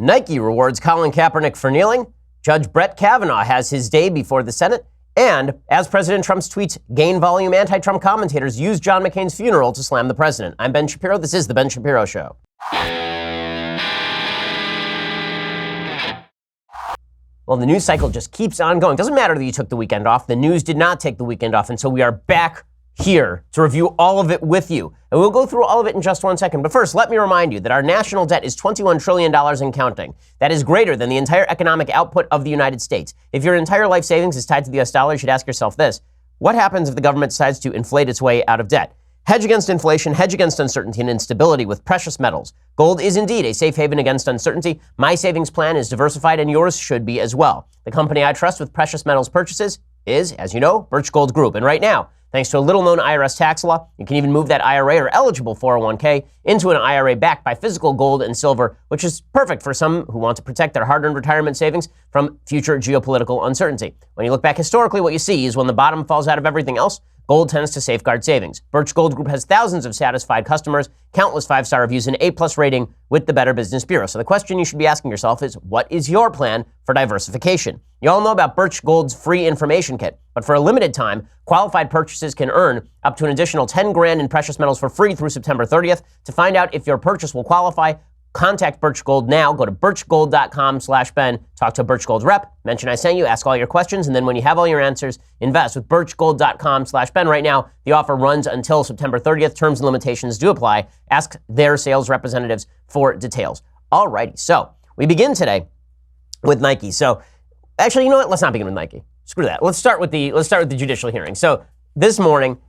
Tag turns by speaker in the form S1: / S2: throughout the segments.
S1: Nike rewards Colin Kaepernick for kneeling. Judge Brett Kavanaugh has his day before the Senate. And as President Trump's tweets gain volume, anti-Trump commentators use John McCain's funeral to slam the president. I'm Ben Shapiro. This is The Ben Shapiro Show. Well, the news cycle just keeps on going. Doesn't matter that you took the weekend off. The news did not take the weekend off. And so we are back here to review all of it with you. And we'll go through all of it in just 1 second. But first, let me remind you that our national debt is $21 trillion and counting. That is greater than the entire economic output of the United States. If your entire life savings is tied to the US dollar, you should ask yourself this. What happens if the government decides to inflate its way out of debt? Hedge against inflation, hedge against uncertainty and instability with precious metals. Gold is indeed a safe haven against uncertainty. My savings plan is diversified and yours should be as well. The company I trust with precious metals purchases is, as you know, Birch Gold Group. And right now, thanks to a little-known IRS tax law, you can even move that IRA or eligible 401k into an IRA backed by physical gold and silver, which is perfect for some who want to protect their hard-earned retirement savings from future geopolitical uncertainty. When you look back historically, what you see is when the bottom falls out of everything else, gold tends to safeguard savings. Birch Gold Group has thousands of satisfied customers, countless 5-star reviews, and A+ rating with the Better Business Bureau. So the question you should be asking yourself is, what is your plan for diversification? You all know about Birch Gold's free information kit, but for a limited time, qualified purchases can earn up to an additional $10,000 in precious metals for free through September 30th. To find out if your purchase will qualify, contact Birch Gold now. Go to birchgold.com/Ben. Talk to a Birch Gold rep. Mention I sent you. Ask all your questions. And then when you have all your answers, invest with birchgold.com/Ben. Right now, the offer runs until September 30th. Terms and limitations do apply. Ask their sales representatives for details. Alrighty. So we begin today with Nike. So actually, you know what? Let's not begin with Nike. Screw that. Let's start with the judicial hearing. So this morning,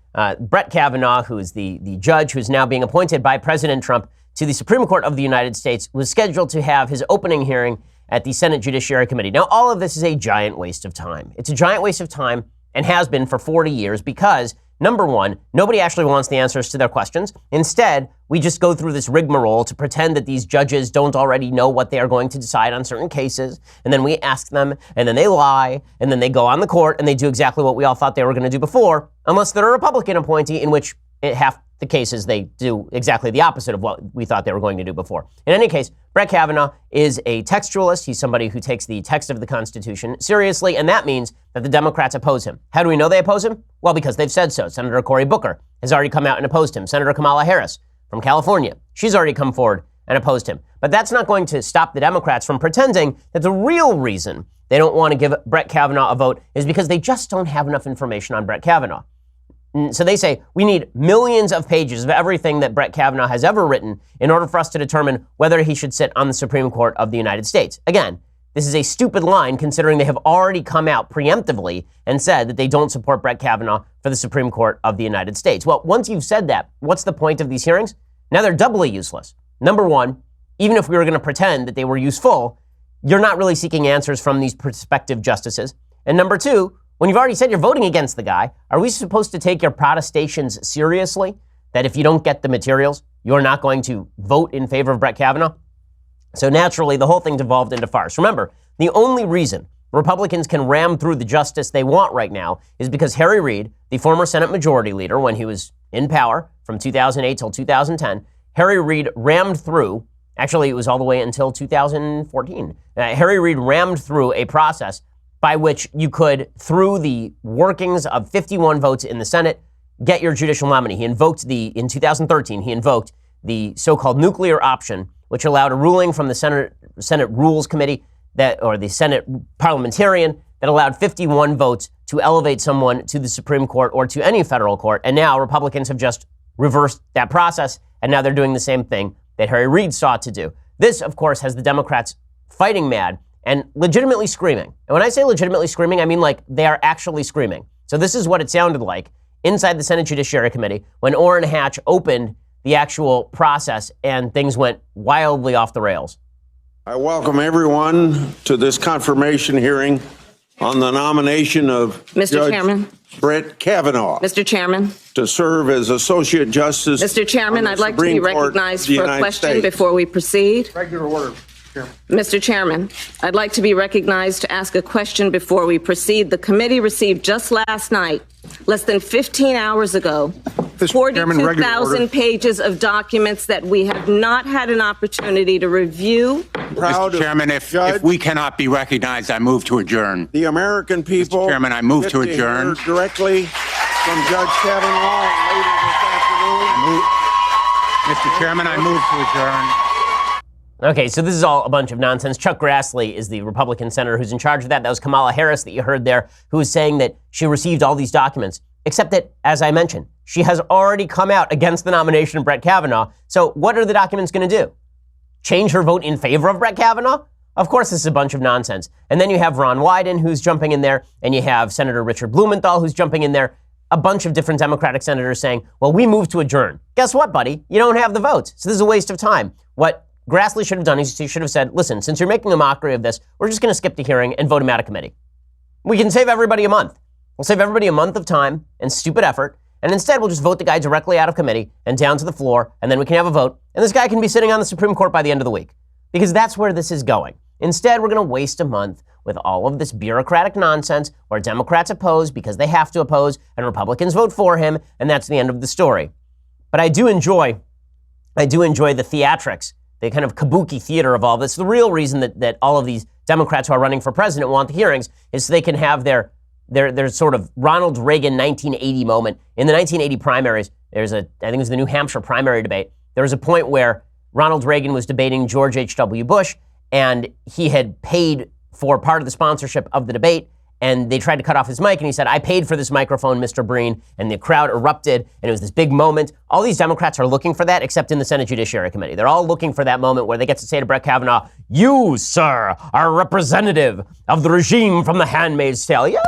S1: Brett Kavanaugh, who is the judge who is now being appointed by President Trump to the Supreme Court of the United States, was scheduled to have his opening hearing at the Senate Judiciary Committee. Now, all of this is a giant waste of time. It's a giant waste of time and has been for 40 years because, number one, nobody actually wants the answers to their questions. Instead, we just go through this rigmarole to pretend that these judges don't already know what they are going to decide on certain cases. And then we ask them, and then they lie, and then they go on the court, and they do exactly what we all thought they were going to do before, unless they're a Republican appointee, in which half the cases they do exactly the opposite of what we thought they were going to do before. In any case, Brett Kavanaugh is a textualist. He's somebody who takes the text of the Constitution seriously, and that means that the Democrats oppose him. How do we know they oppose him? Well, because they've said so. Senator Cory Booker has already come out and opposed him. Senator Kamala Harris from California, she's already come forward and opposed him. But that's not going to stop the Democrats from pretending that the real reason they don't want to give Brett Kavanaugh a vote is because they just don't have enough information on Brett Kavanaugh. So they say, we need millions of pages of everything that Brett Kavanaugh has ever written in order for us to determine whether he should sit on the Supreme Court of the United States. Again, this is a stupid line considering they have already come out preemptively and said that they don't support Brett Kavanaugh for the Supreme Court of the United States. Well, once you've said that, what's the point of these hearings? Now they're doubly useless. Number one, even if we were going to pretend that they were useful, you're not really seeking answers from these prospective justices. And number two, when you've already said you're voting against the guy, are we supposed to take your protestations seriously? That if you don't get the materials, you're not going to vote in favor of Brett Kavanaugh? So naturally, the whole thing devolved into farce. Remember, the only reason Republicans can ram through the justice they want right now is because Harry Reid, the former Senate Majority Leader when he was in power from 2008 till 2010, Harry Reid rammed through, actually it was all the way until 2014, Harry Reid rammed through a process by which you could, through the workings of 51 votes in the Senate, get your judicial nominee. In 2013, he invoked the so-called nuclear option, which allowed a ruling from the Senate Rules Committee, or the Senate parliamentarian, that allowed 51 votes to elevate someone to the Supreme Court or to any federal court. And now Republicans have just reversed that process, and now they're doing the same thing that Harry Reid sought to do. This, of course, has the Democrats fighting mad and legitimately screaming. And when I say legitimately screaming, I mean like they are actually screaming. So this is what it sounded like inside the Senate Judiciary Committee when Orrin Hatch opened the actual process and things went wildly off the rails.
S2: I welcome everyone to this confirmation hearing on the nomination of Judge Brett Kavanaugh.
S3: Mr. Chairman.
S2: To serve as Associate Justice.
S3: Mr. Chairman, I'd like to be recognized for a question before we proceed.
S2: Regular order. Chairman.
S3: Mr. Chairman, I'd like to be recognized to ask a question before we proceed. The committee received just last night, less than 15 hours ago, 42,000 pages of documents that we have not had an opportunity to review
S2: proud
S4: Mr. Chairman, if we cannot be recognized, I move to adjourn.
S2: The American people.
S4: Mr. Chairman, I move to adjourn.
S2: Hear directly from Judge Kavanaugh later this afternoon.
S4: Mr. Chairman, I move to adjourn.
S1: Okay, so this is all a bunch of nonsense. Chuck Grassley is the Republican senator who's in charge of that. That was Kamala Harris that you heard there, who was saying that she received all these documents, except that, as I mentioned, she has already come out against the nomination of Brett Kavanaugh. So what are the documents going to do? Change her vote in favor of Brett Kavanaugh? Of course, this is a bunch of nonsense. And then you have Ron Wyden, who's jumping in there, and you have Senator Richard Blumenthal, who's jumping in there. A bunch of different Democratic senators saying, well, we move to adjourn. Guess what, buddy? You don't have the votes. So this is a waste of time. What Grassley should have done is he should have said, listen, since you're making a mockery of this, we're just going to skip the hearing and vote him out of committee. We can save everybody a month. We'll save everybody a month of time and stupid effort. And instead, we'll just vote the guy directly out of committee and down to the floor, and then we can have a vote. And this guy can be sitting on the Supreme Court by the end of the week. Because that's where this is going. Instead, we're going to waste a month with all of this bureaucratic nonsense where Democrats oppose because they have to oppose and Republicans vote for him, and that's the end of the story. But I do enjoy the theatrics, the kind of kabuki theater of all this. The real reason that all of these Democrats who are running for president want the hearings is so they can have their sort of Ronald Reagan 1980 moment. In the 1980 primaries, I think it was the New Hampshire primary debate, there was a point where Ronald Reagan was debating George H.W. Bush, and he had paid for part of the sponsorship of the debate, and they tried to cut off his mic, and he said, I paid for this microphone, Mr. Breen, and the crowd erupted, and it was this big moment. All these Democrats are looking for that, except in the Senate Judiciary Committee. They're all looking for that moment where they get to say to Brett Kavanaugh, you, sir, are a representative of the regime from The Handmaid's Tale. Yay!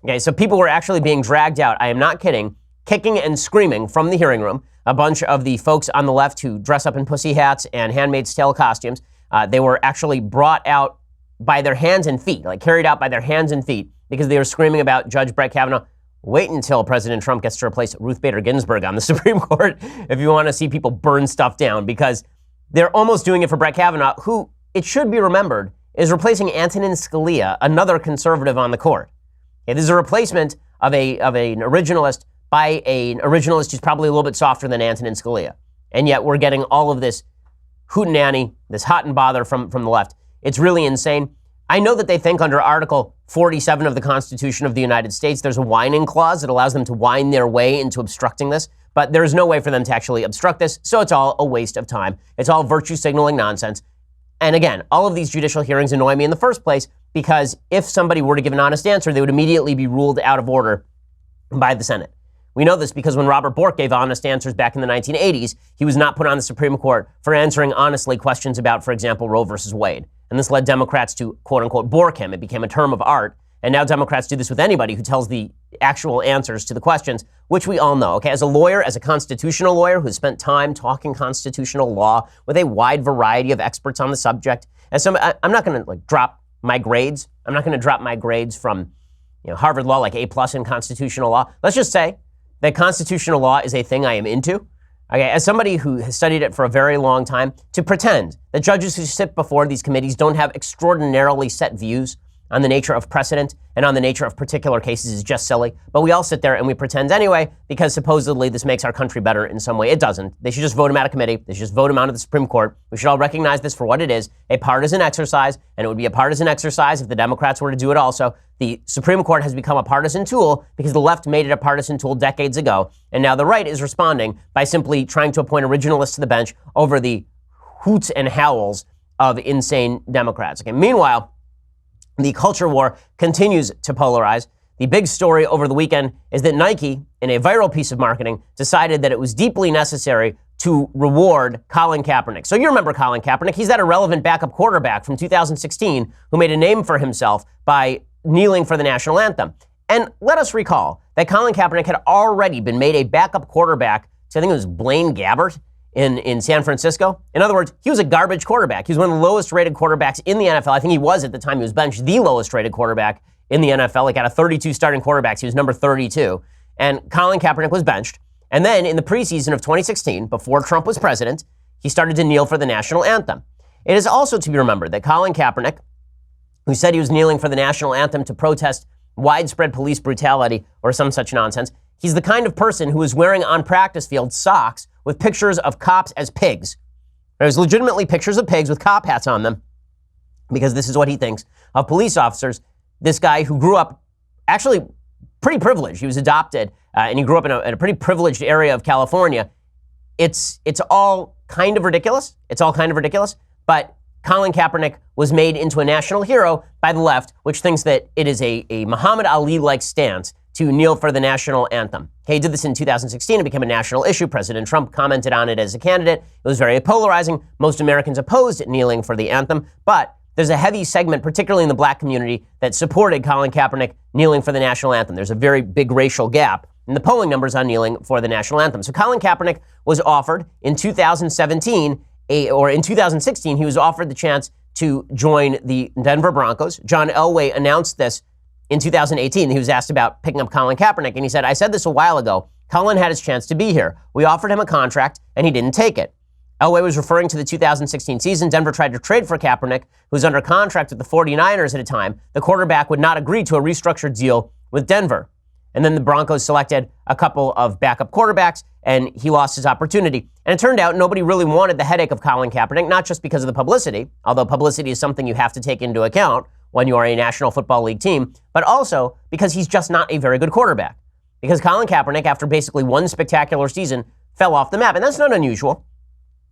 S1: Okay, so people were actually being dragged out, I am not kidding, kicking and screaming from the hearing room. A bunch of the folks on the left who dress up in pussy hats and Handmaid's Tale costumes, they were actually brought out by their hands and feet, like carried out by their hands and feet, because they were screaming about Judge Brett Kavanaugh. Wait until President Trump gets to replace Ruth Bader Ginsburg on the Supreme Court if you want to see people burn stuff down, because they're almost doing it for Brett Kavanaugh, who, it should be remembered, is replacing Antonin Scalia, another conservative on the court. Okay, this is a replacement of an originalist by an originalist who's probably a little bit softer than Antonin Scalia. And yet we're getting all of this hootenanny, this hot and bother from the left. It's really insane. I know that they think under Article 47 of the Constitution of the United States, there's a whining clause that allows them to whine their way into obstructing this, but there's no way for them to actually obstruct this, so it's all a waste of time. It's all virtue signaling nonsense. And again, all of these judicial hearings annoy me in the first place because if somebody were to give an honest answer, they would immediately be ruled out of order by the Senate. We know this because when Robert Bork gave honest answers back in the 1980s, he was not put on the Supreme Court for answering honestly questions about, for example, Roe versus Wade. And this led Democrats to, quote unquote, bork him. It became a term of art. And now Democrats do this with anybody who tells the actual answers to the questions, which we all know. Okay, as a lawyer, as a constitutional lawyer who's spent time talking constitutional law with a wide variety of experts on the subject, I'm not going to drop my grades. I'm not going to drop my grades from Harvard Law, like A+ in constitutional law. Let's just say that constitutional law is a thing I am into. Okay, as somebody who has studied it for a very long time, to pretend that judges who sit before these committees don't have extraordinarily set views on the nature of precedent and on the nature of particular cases is just silly. But we all sit there and we pretend anyway because supposedly this makes our country better in some way. It doesn't. They should just vote him out of committee. They should just vote him out of the Supreme Court. We should all recognize this for what it is, a partisan exercise, and it would be a partisan exercise if the Democrats were to do it also. The Supreme Court has become a partisan tool because the left made it a partisan tool decades ago, and now the right is responding by simply trying to appoint originalists to the bench over the hoots and howls of insane Democrats. Okay, meanwhile, the culture war continues to polarize. The big story over the weekend is that Nike, in a viral piece of marketing, decided that it was deeply necessary to reward Colin Kaepernick. So you remember Colin Kaepernick. He's that irrelevant backup quarterback from 2016 who made a name for himself by kneeling for the national anthem. And let us recall that Colin Kaepernick had already been made a backup quarterback to, I think it was Blaine Gabbert in San Francisco. In other words, he was a garbage quarterback. He was one of the lowest rated quarterbacks in the NFL. I think he was at the time he was benched the lowest rated quarterback in the NFL. Like out of 32 starting quarterbacks, he was number 32. And Colin Kaepernick was benched. And then in the preseason of 2016, before Trump was president, he started to kneel for the national anthem. It is also to be remembered that Colin Kaepernick, who said he was kneeling for the national anthem to protest widespread police brutality or some such nonsense, he's the kind of person who is wearing on practice field socks with pictures of cops as pigs. There's legitimately pictures of pigs with cop hats on them, because this is what he thinks of police officers. This guy who grew up actually pretty privileged. He was adopted, and he grew up in a pretty privileged area of California. It's all kind of ridiculous. It's all kind of ridiculous. But Colin Kaepernick was made into a national hero by the left, which thinks that it is a Muhammad Ali-like stance to kneel for the national anthem. Okay, he did this in 2016. It became a national issue. President Trump commented on it as a candidate. It was very polarizing. Most Americans opposed kneeling for the anthem, but there's a heavy segment, particularly in the black community, that supported Colin Kaepernick kneeling for the national anthem. There's a very big racial gap in the polling numbers on kneeling for the national anthem. So Colin Kaepernick was offered in 2017, or in 2016, he was offered the chance to join the Denver Broncos. John Elway announced this in 2018. He was asked about picking up Colin Kaepernick, and he said, "I said this a while ago. Colin had his chance to be here. We offered him a contract, and he didn't take it." Elway was referring to the 2016 season. Denver tried to trade for Kaepernick, who was under contract with the 49ers at a time. The quarterback would not agree to a restructured deal with Denver. And then the Broncos selected a couple of backup quarterbacks, and he lost his opportunity. And it turned out nobody really wanted the headache of Colin Kaepernick, not just because of the publicity, although publicity is something you have to take into account when you are a National Football League team, but also because he's just not a very good quarterback. Because Colin Kaepernick, after basically one spectacular season, fell off the map. And that's not unusual.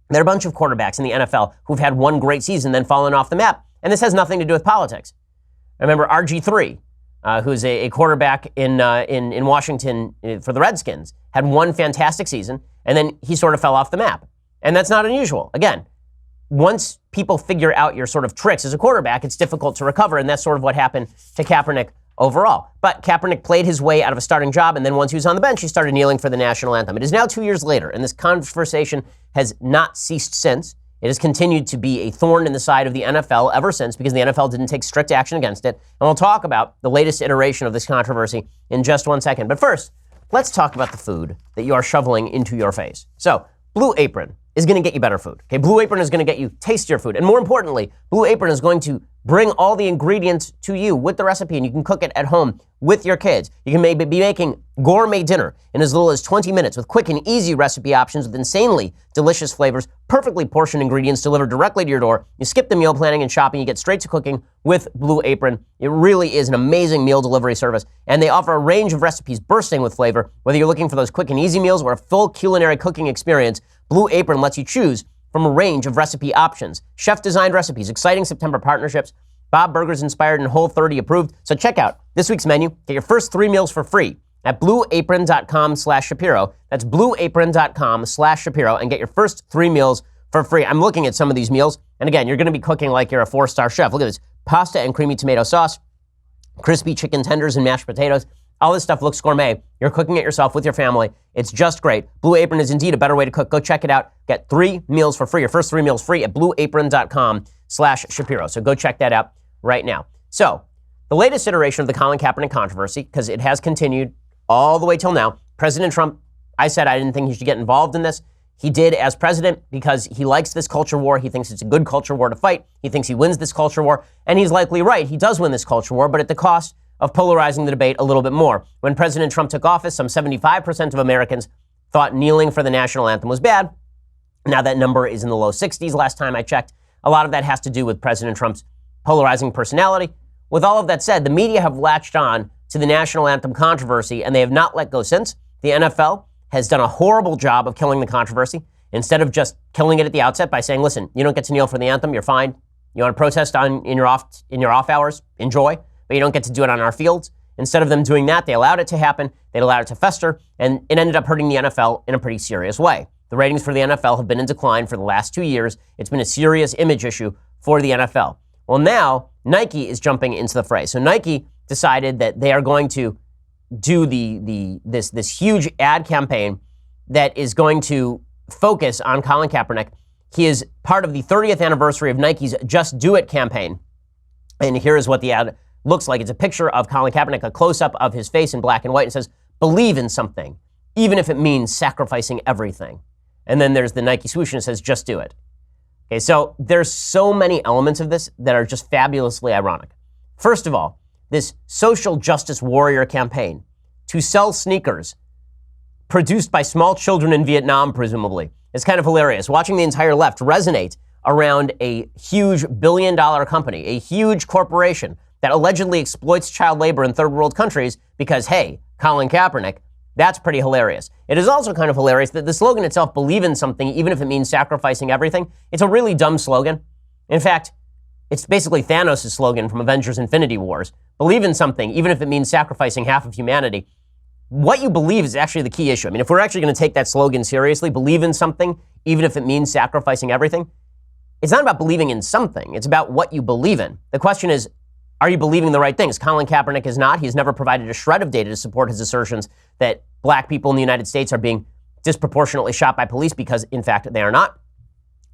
S1: There are a bunch of quarterbacks in the NFL who've had one great season, then fallen off the map. And this has nothing to do with politics. I remember RG3, who's a quarterback in Washington for the Redskins, had one fantastic season, and then he sort of fell off the map. And that's not unusual. Again, once people figure out your sort of tricks as a quarterback, it's difficult to recover, and that's sort of what happened to Kaepernick overall. But Kaepernick played his way out of a starting job, and then once he was on the bench, he started kneeling for the national anthem. It is now 2 years later, and this conversation has not ceased since. It has continued to be a thorn in the side of the NFL ever since, because the NFL didn't take strict action against it. And we'll talk about the latest iteration of this controversy in just 1 second. But first, let's talk about the food that you are shoveling into your face. So, Blue Apron is going to get you better food. Okay, Blue Apron is going to get you tastier food. And more importantly, Blue Apron is going to bring all the ingredients to you with the recipe, and you can cook it at home with your kids. You can maybe be making gourmet dinner in as little as 20 minutes with quick and easy recipe options with insanely delicious flavors, perfectly portioned ingredients delivered directly to your door. You skip the meal planning and shopping. You get straight to cooking with Blue Apron. It really is an amazing meal delivery service, and they offer a range of recipes bursting with flavor. Whether you're looking for those quick and easy meals or a full culinary cooking experience, Blue Apron lets you choose from a range of recipe options. Chef-designed recipes, exciting September partnerships, Bob Burgers inspired and Whole30 approved. So check out this week's menu. Get your first 3 meals for free at blueapron.com/Shapiro. That's blueapron.com/Shapiro, and get your first 3 meals for free. I'm looking at some of these meals, and again, you're going to be cooking like you're a 4-star chef. Look at this: pasta and creamy tomato sauce, crispy chicken tenders and mashed potatoes. All this stuff looks gourmet. You're cooking it yourself with your family. It's just great. Blue Apron is indeed a better way to cook. Go check it out. Get 3 meals for free. Your first 3 meals free at blueapron.com/Shapiro. So go check that out right now. So the latest iteration of the Colin Kaepernick controversy, because it has continued all the way till now. President Trump, I said I didn't think he should get involved in this. He did as president because he likes this culture war. He thinks it's a good culture war to fight. He thinks he wins this culture war, and he's likely right. He does win this culture war, but at the cost of polarizing the debate a little bit more. When President Trump took office, some 75% of Americans thought kneeling for the national anthem was bad. Now that number is in the low 60s last time I checked. A lot of that has to do with President Trump's polarizing personality. With all of that said, the media have latched on to the national anthem controversy, and they have not let go since. The NFL has done a horrible job of killing the controversy. Instead of just killing it at the outset by saying, listen, you don't get to kneel for the anthem, you're fine. You want to protest in your off hours, enjoy, but you don't get to do it on our fields. Instead of them doing that, they allowed it to happen, they allowed it to fester, and it ended up hurting the NFL in a pretty serious way. The ratings for the NFL have been in decline for the last 2 years. It's been a serious image issue for the NFL. Well, now Nike is jumping into the fray. So Nike decided that they are going to do this huge ad campaign that is going to focus on Colin Kaepernick. He is part of the 30th anniversary of Nike's Just Do It campaign. And here is what the ad looks like. It's a picture of Colin Kaepernick, a close-up of his face in black and white. It says, believe in something, even if it means sacrificing everything. And then there's the Nike swoosh and it says, just do it. Okay, so there's so many elements of this that are just fabulously ironic. First of all, this social justice warrior campaign to sell sneakers produced by small children in Vietnam, presumably, It's kind of hilarious. Watching the entire left resonate around a huge billion-dollar company, a huge corporation that allegedly exploits child labor in third world countries because, hey, Colin Kaepernick, that's pretty hilarious. It is also kind of hilarious that the slogan itself, believe in something, even if it means sacrificing everything, it's a really dumb slogan. In fact, it's basically Thanos' slogan from Avengers Infinity Wars. Believe in something, even if it means sacrificing half of humanity. What you believe is actually the key issue. I mean, if we're actually going to take that slogan seriously, believe in something, even if it means sacrificing everything, it's not about believing in something. It's about what you believe in. The question is, are you believing the right things? Colin Kaepernick is not. He's never provided a shred of data to support his assertions that black people in the United States are being disproportionately shot by police because, in fact, they are not.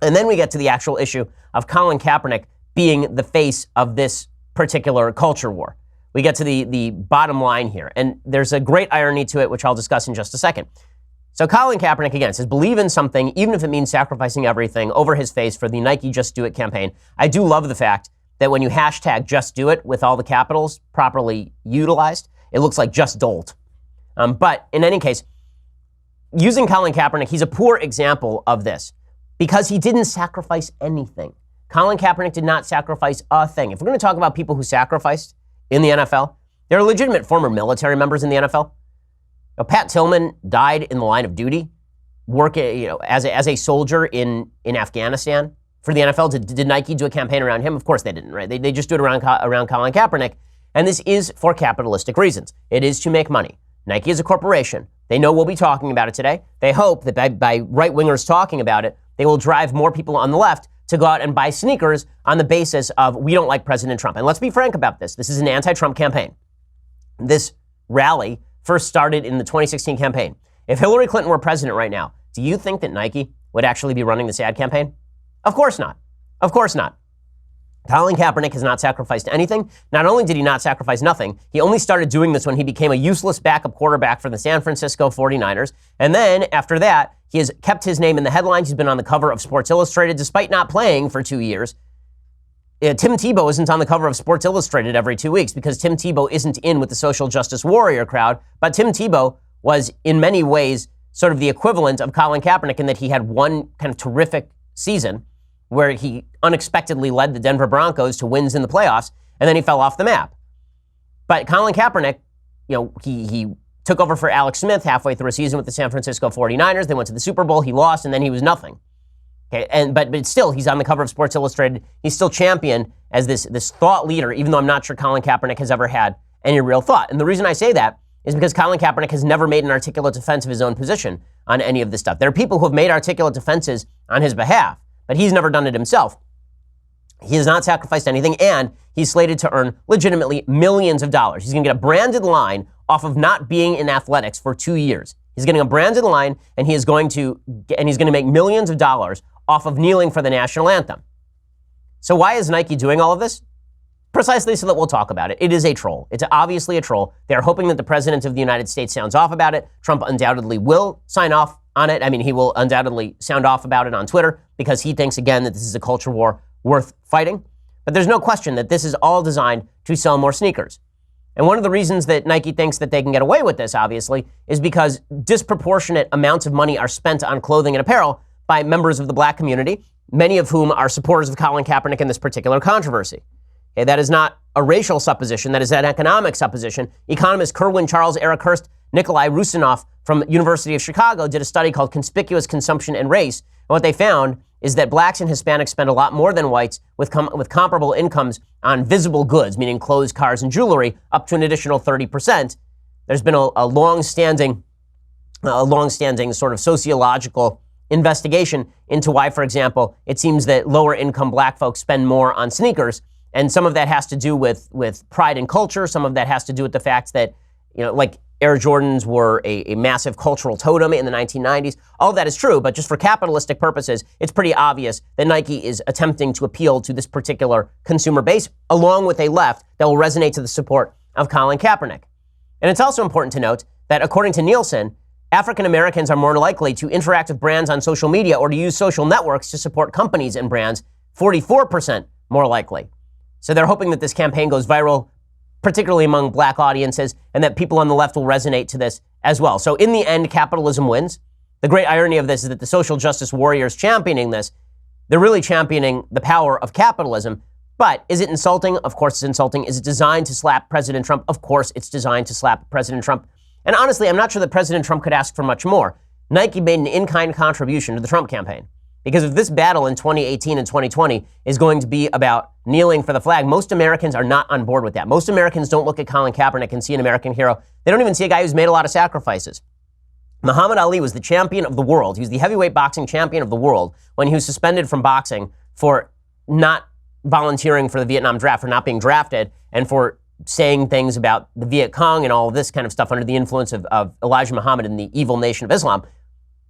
S1: And then we get to the actual issue of Colin Kaepernick being the face of this particular culture war. We get to the bottom line here. And there's a great irony to it, which I'll discuss in just a second. So Colin Kaepernick, again, says believe in something, even if it means sacrificing everything, over his face for the Nike Just Do It campaign. I do love the fact that when you hashtag Just Do It with all the capitals properly utilized, it looks like Just Dolt. But in any case, using Colin Kaepernick, he's a poor example of this because he didn't sacrifice anything. Colin Kaepernick did not sacrifice a thing. If we're going to talk about people who sacrificed in the NFL, there are legitimate former military members in the NFL. Now, Pat Tillman died in the line of duty, as a soldier in Afghanistan for the NFL. Did Nike do a campaign around him? Of course they didn't, right? They just do it around Colin Kaepernick. And this is for capitalistic reasons. It is to make money. Nike is a corporation. They know we'll be talking about it today. They hope that by right-wingers talking about it, they will drive more people on the left to go out and buy sneakers on the basis of we don't like President Trump. And let's be frank about this. This is an anti-Trump campaign. This rally first started in the 2016 campaign. If Hillary Clinton were president right now, do you think that Nike would actually be running this ad campaign? Of course not. Of course not. Colin Kaepernick has not sacrificed anything. Not only did he not sacrifice nothing, he only started doing this when he became a useless backup quarterback for the San Francisco 49ers. And then after that, he has kept his name in the headlines. He's been on the cover of Sports Illustrated despite not playing for 2 years. Tim Tebow isn't on the cover of Sports Illustrated every 2 weeks because Tim Tebow isn't in with the social justice warrior crowd. But Tim Tebow was in many ways sort of the equivalent of Colin Kaepernick in that he had one kind of terrific season where he unexpectedly led the Denver Broncos to wins in the playoffs, and then he fell off the map. But Colin Kaepernick, he took over for Alex Smith halfway through a season with the San Francisco 49ers. They went to the Super Bowl, he lost, and then he was nothing. Okay, but still, he's on the cover of Sports Illustrated. He's still championed as this thought leader, even though I'm not sure Colin Kaepernick has ever had any real thought. And the reason I say that is because Colin Kaepernick has never made an articulate defense of his own position on any of this stuff. There are people who have made articulate defenses on his behalf, but he's never done it himself. He has not sacrificed anything, and he's slated to earn legitimately millions of dollars. He's going to get a branded line off of not being in athletics for 2 years. He's getting a branded line, and he's going to make millions of dollars off of kneeling for the national anthem. So why is Nike doing all of this? Precisely so that we'll talk about it. It is a troll. It's obviously a troll. They're hoping that the president of the United States sounds off about it. Trump undoubtedly will sign off on it. I mean, he will undoubtedly sound off about it on Twitter because he thinks, again, that this is a culture war worth fighting. But there's no question that this is all designed to sell more sneakers. And one of the reasons that Nike thinks that they can get away with this, obviously, is because disproportionate amounts of money are spent on clothing and apparel by members of the black community, many of whom are supporters of Colin Kaepernick in this particular controversy. Okay, that is not a racial supposition. That is an economic supposition. Economists Kerwin Charles, Eric Hurst, Nikolai Rusinoff from University of Chicago did a study called Conspicuous Consumption and Race. And what they found is that blacks and Hispanics spend a lot more than whites with comparable incomes on visible goods, meaning clothes, cars, and jewelry, up to an additional 30%. There's been a long-standing sort of sociological investigation into why, for example, it seems that lower-income black folks spend more on sneakers. And some of that has to do with pride and culture. Some of that has to do with the fact that, like Air Jordans were a massive cultural totem in the 1990s. All of that is true, but just for capitalistic purposes, it's pretty obvious that Nike is attempting to appeal to this particular consumer base, along with a left that will resonate to the support of Colin Kaepernick. And it's also important to note that according to Nielsen, African Americans are more likely to interact with brands on social media or to use social networks to support companies and brands, 44% more likely. So they're hoping that this campaign goes viral, particularly among black audiences, and that people on the left will resonate to this as well. So in the end, capitalism wins. The great irony of this is that the social justice warriors championing this, they're really championing the power of capitalism. But is it insulting? Of course it's insulting. Is it designed to slap President Trump? Of course it's designed to slap President Trump. And honestly, I'm not sure that President Trump could ask for much more. Nike made an in-kind contribution to the Trump campaign. Because if this battle in 2018 and 2020 is going to be about kneeling for the flag, most Americans are not on board with that. Most Americans don't look at Colin Kaepernick and see an American hero. They don't even see a guy who's made a lot of sacrifices. Muhammad Ali was the champion of the world. He was the heavyweight boxing champion of the world when he was suspended from boxing for not volunteering for the Vietnam draft, for not being drafted, and for saying things about the Viet Cong and all of this kind of stuff under the influence of Elijah Muhammad and the evil nation of Islam.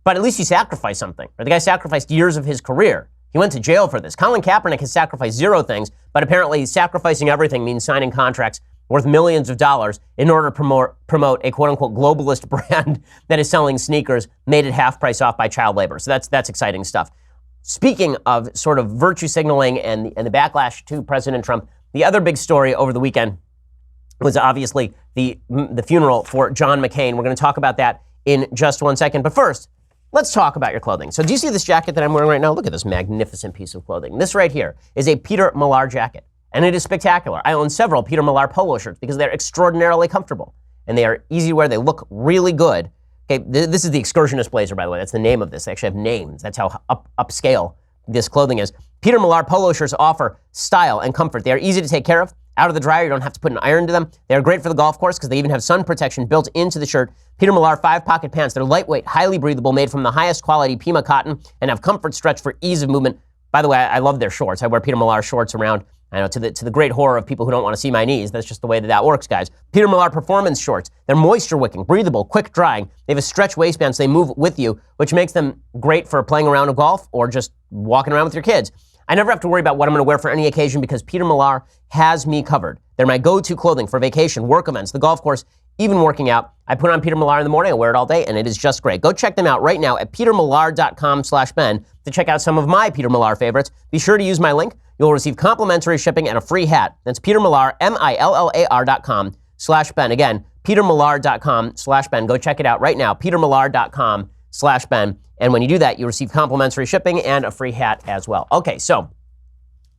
S1: But at least he sacrificed something. Or the guy sacrificed years of his career. He went to jail for this. Colin Kaepernick has sacrificed zero things, but apparently sacrificing everything means signing contracts worth millions of dollars in order to promote a quote-unquote globalist brand that is selling sneakers made at half price off by child labor. So that's exciting stuff. Speaking of sort of virtue signaling and the backlash to President Trump, the other big story over the weekend was obviously the funeral for John McCain. We're going to talk about that in just one second. But first, let's talk about your clothing. So do you see this jacket that I'm wearing right now? Look at this magnificent piece of clothing. This right here is a Peter Millar jacket, and it is spectacular. I own several Peter Millar polo shirts because they're extraordinarily comfortable, and they are easy to wear. They look really good. Okay, this is the excursionist blazer, by the way. That's the name of this. They actually have names. That's how upscale this clothing is. Peter Millar polo shirts offer style and comfort. They are easy to take care of. Out of the dryer, you don't have to put an iron to them. They are great for the golf course because they even have sun protection built into the shirt. Peter Millar 5-pocket pants. They're lightweight, highly breathable, made from the highest quality Pima cotton, and have comfort stretch for ease of movement. By the way, I love their shorts. I wear Peter Millar shorts around, I know, to the great horror of people who don't want to see my knees. That's just the way that works, guys. Peter Millar performance shorts. They're moisture wicking, breathable, quick drying. They have a stretch waistband so they move with you, which makes them great for playing around with golf or just walking around with your kids. I never have to worry about what I'm going to wear for any occasion because Peter Millar has me covered. They're my go-to clothing for vacation, work events, the golf course, even working out. I put on Peter Millar in the morning, I wear it all day, and it is just great. Go check them out right now at petermillar.com/Ben to check out some of my Peter Millar favorites. Be sure to use my link. You'll receive complimentary shipping and a free hat. That's Peter Millar, MILLAR.com/Ben. Again, petermillar.com/Ben. Go check it out right now, petermillar.com/Ben. And when you do that, you receive complimentary shipping and a free hat as well. Okay, so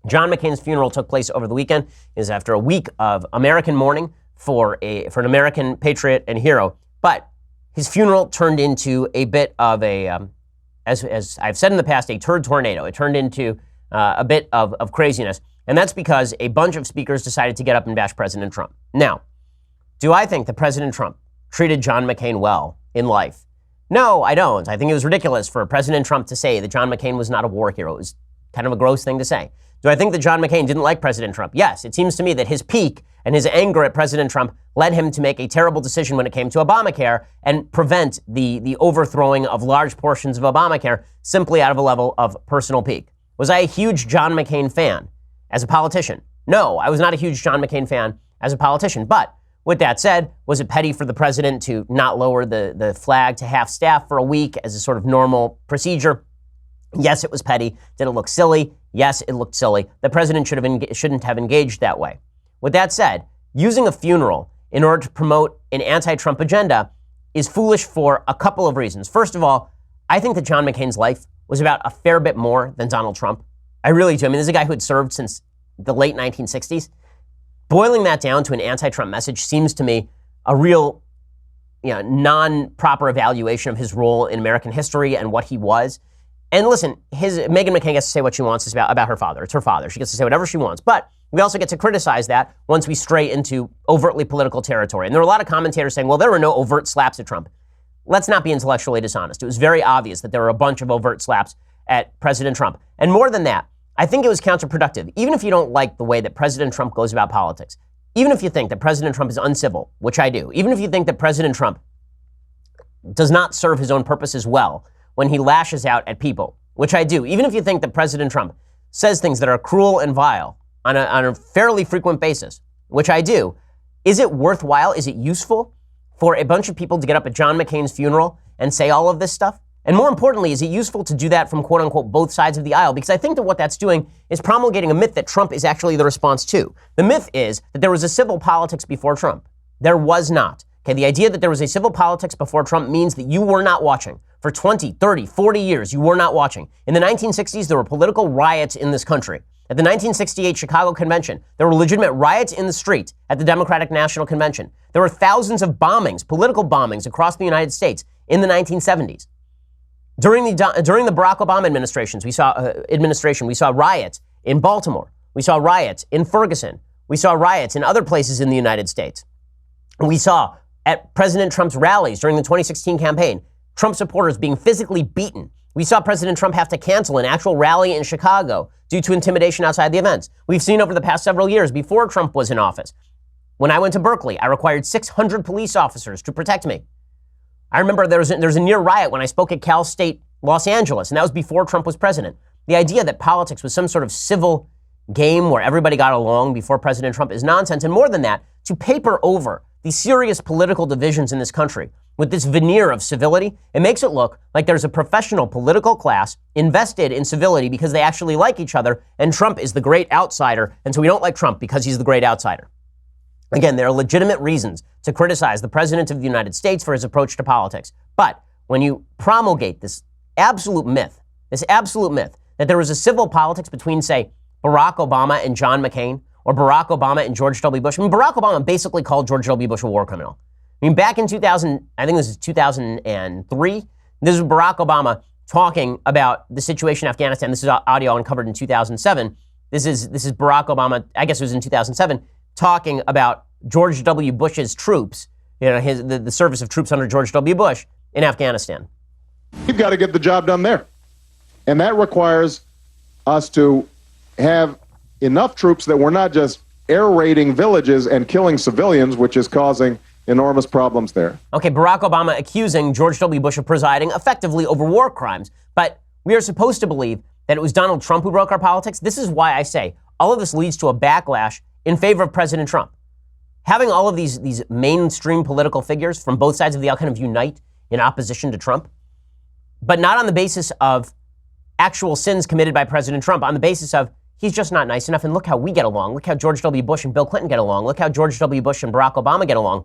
S1: John McCain's funeral took place over the weekend. It is after a week of American mourning for an American patriot and hero. But his funeral turned into a bit of as I've said in the past, a turd tornado. It turned into a bit of craziness. And that's because a bunch of speakers decided to get up and bash President Trump. Now, do I think that President Trump treated John McCain well in life? No, I don't. I think it was ridiculous for President Trump to say that John McCain was not a war hero. It was kind of a gross thing to say. Do I think that John McCain didn't like President Trump? Yes, it seems to me that his peak and his anger at President Trump led him to make a terrible decision when it came to Obamacare and prevent the overthrowing of large portions of Obamacare simply out of a level of personal pique. Was I a huge John McCain fan as a politician? No, I was not a huge John McCain fan as a politician. But with that said, was it petty for the president to not lower the flag to half staff for a week as a sort of normal procedure? Yes, it was petty. Did it look silly? Yes, it looked silly. The president shouldn't have engaged that way. With that said, using a funeral in order to promote an anti-Trump agenda is foolish for a couple of reasons. First of all, I think that John McCain's life was about a fair bit more than Donald Trump. I really do. I mean, this is a guy who had served since the late 1960s. Boiling that down to an anti-Trump message seems to me a real, non-proper evaluation of his role in American history and what he was. And listen, Meghan McCain gets to say what she wants about her father. It's her father. She gets to say whatever she wants. But we also get to criticize that once we stray into overtly political territory. And there were a lot of commentators saying, well, there were no overt slaps at Trump. Let's not be intellectually dishonest. It was very obvious that there were a bunch of overt slaps at President Trump. And more than that, I think it was counterproductive. Even if you don't like the way that President Trump goes about politics, even if you think that President Trump is uncivil, which I do, even if you think that President Trump does not serve his own purposes well when he lashes out at people, which I do, even if you think that President Trump says things that are cruel and vile on a fairly frequent basis, which I do, is it worthwhile? Is it useful for a bunch of people to get up at John McCain's funeral and say all of this stuff? And more importantly, is it useful to do that from quote unquote both sides of the aisle? Because I think that what that's doing is promulgating a myth that Trump is actually the response to. The myth is that there was a civil politics before Trump. There was not. Okay, the idea that there was a civil politics before Trump means that you were not watching for 20, 30, 40 years, you were not watching. In the 1960s, there were political riots in this country. At the 1968 Chicago Convention, there were legitimate riots in the street at the Democratic National Convention. There were thousands of bombings, political bombings across the United States in the 1970s. During the Barack Obama administration, we saw riots in Baltimore. We saw riots in Ferguson. We saw riots in other places in the United States. We saw at President Trump's rallies during the 2016 campaign, Trump supporters being physically beaten. We saw President Trump have to cancel an actual rally in Chicago due to intimidation outside the events. We've seen over the past several years before Trump was in office. When I went to Berkeley, I required 600 police officers to protect me. I remember there was a near riot when I spoke at Cal State Los Angeles, and that was before Trump was president. The idea that politics was some sort of civil game where everybody got along before President Trump is nonsense. And more than that, to paper over the serious political divisions in this country with this veneer of civility, it makes it look like there's a professional political class invested in civility because they actually like each other, and Trump is the great outsider, and so we don't like Trump because he's the great outsider. Again, there are legitimate reasons to criticize the President of the United States for his approach to politics. But when you promulgate this absolute myth that there was a civil politics between, say, Barack Obama and John McCain, or Barack Obama and George W. Bush. I mean, Barack Obama basically called George W. Bush a war criminal. I mean, back in 2000, I think this is 2003, this is Barack Obama talking about the situation in Afghanistan. This is audio uncovered in 2007. This is Barack Obama, I guess it was in 2007, talking about George W. Bush's troops, the service of troops under George W. Bush in Afghanistan.
S5: You've got to get the job done there. And that requires us to have enough troops that we're not just air raiding villages and killing civilians, which is causing enormous problems there.
S1: Okay, Barack Obama accusing George W. Bush of presiding effectively over war crimes. But we are supposed to believe that it was Donald Trump who broke our politics. This is why I say all of this leads to a backlash in favor of President Trump. Having all of these mainstream political figures from both sides of the aisle kind of unite in opposition to Trump, but not on the basis of actual sins committed by President Trump, on the basis of he's just not nice enough, and look how we get along. Look how George W. Bush and Bill Clinton get along. Look how George W. Bush and Barack Obama get along.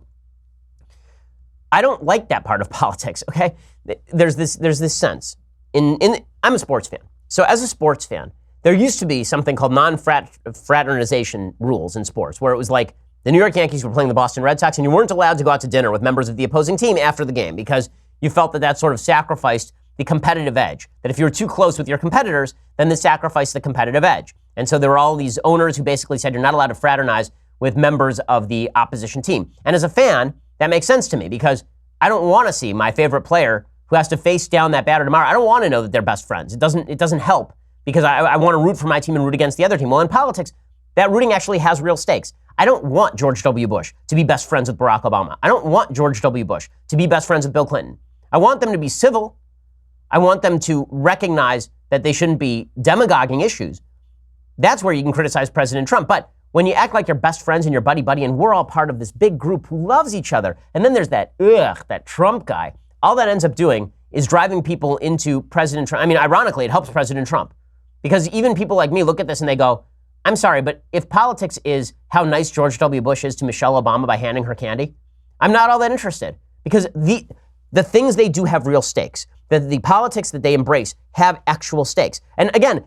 S1: I don't like that part of politics, okay? There's this sense. I'm a sports fan. So as a sports fan, there used to be something called non-fraternization rules in sports, where it was like the New York Yankees were playing the Boston Red Sox, and you weren't allowed to go out to dinner with members of the opposing team after the game because you felt that sort of sacrificed the competitive edge, that if you were too close with your competitors, then this sacrificed the competitive edge. And so there were all these owners who basically said you're not allowed to fraternize with members of the opposition team. And as a fan, that makes sense to me because I don't want to see my favorite player who has to face down that batter tomorrow. I don't want to know that they're best friends. It doesn't help because I want to root for my team and root against the other team. Well, in politics, that rooting actually has real stakes. I don't want George W. Bush to be best friends with Barack Obama. I don't want George W. Bush to be best friends with Bill Clinton. I want them to be civil. I want them to recognize that they shouldn't be demagoguing issues. That's where you can criticize President Trump. But when you act like you're best friends and you're buddy-buddy and we're all part of this big group who loves each other, and then there's that Trump guy, all that ends up doing is driving people into President Trump. I mean, ironically, it helps President Trump. Because even people like me look at this and they go, I'm sorry, but if politics is how nice George W. Bush is to Michelle Obama by handing her candy, I'm not all that interested. Because the things they do have real stakes. The politics that they embrace have actual stakes. And again,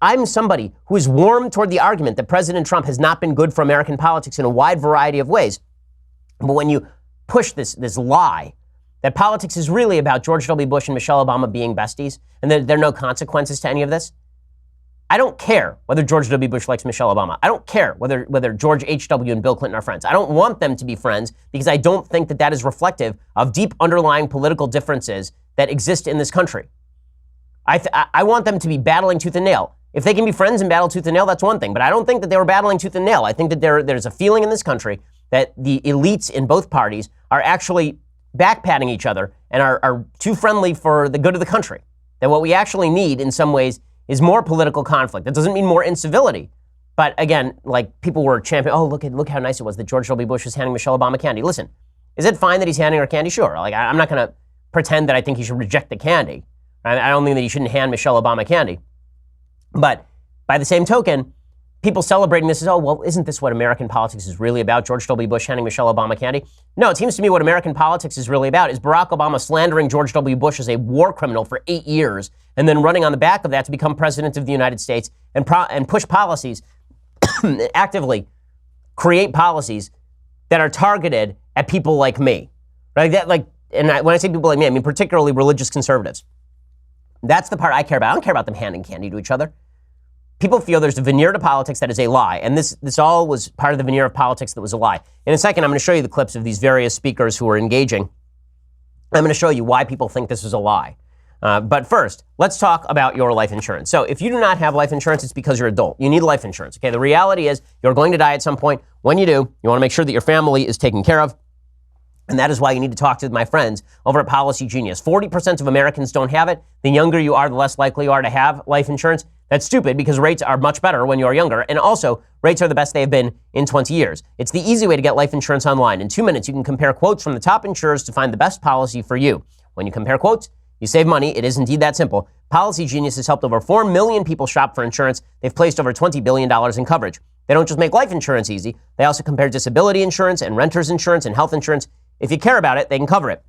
S1: I'm somebody who is warm toward the argument that President Trump has not been good for American politics in a wide variety of ways. But when you push this lie that politics is really about George W. Bush and Michelle Obama being besties and that there are no consequences to any of this, I don't care whether George W. Bush likes Michelle Obama. I don't care whether George H.W. and Bill Clinton are friends. I don't want them to be friends because I don't think that is reflective of deep underlying political differences that exist in this country. I want them to be battling tooth and nail. If they can be friends and battle tooth and nail, that's one thing. But I don't think that they were battling tooth and nail. I think that there's a feeling in this country that the elites in both parties are actually backpatting each other and are too friendly for the good of the country. That what we actually need in some ways is more political conflict. That doesn't mean more incivility. But again, like people were championing, look how nice it was that George W. Bush was handing Michelle Obama candy. Listen, is it fine that he's handing her candy? Sure. Like I'm not going to pretend that I think he should reject the candy. I don't think that he shouldn't hand Michelle Obama candy. But by the same token, people celebrating this as, oh, well, isn't this what American politics is really about? George W. Bush handing Michelle Obama candy? No, it seems to me what American politics is really about is Barack Obama slandering George W. Bush as a war criminal for 8 years and then running on the back of that to become president of the United States and push policies, actively create policies that are targeted at people like me. Right? When I say people like me, I mean particularly religious conservatives. That's the part I care about. I don't care about them handing candy to each other. People feel there's a veneer to politics that is a lie, and this all was part of the veneer of politics that was a lie. In a second, I'm going to show you the clips of these various speakers who are engaging. I'm going to show you why people think this is a lie. But first, let's talk about your life insurance. So if you do not have life insurance, it's because you're an adult. You need life insurance. Okay, the reality is you're going to die at some point. When you do, you want to make sure that your family is taken care of. And that is why you need to talk to my friends over at Policy Genius. 40% of Americans don't have it. The younger you are, the less likely you are to have life insurance. That's stupid because rates are much better when you're younger. And also, rates are the best they have been in 20 years. It's the easy way to get life insurance online. In 2 minutes, you can compare quotes from the top insurers to find the best policy for you. When you compare quotes, you save money. It is indeed that simple. Policy Genius has helped over 4 million people shop for insurance. They've placed over $20 billion in coverage. They don't just make life insurance easy. They also compare disability insurance and renter's insurance and health insurance. If you care about it, they can cover it.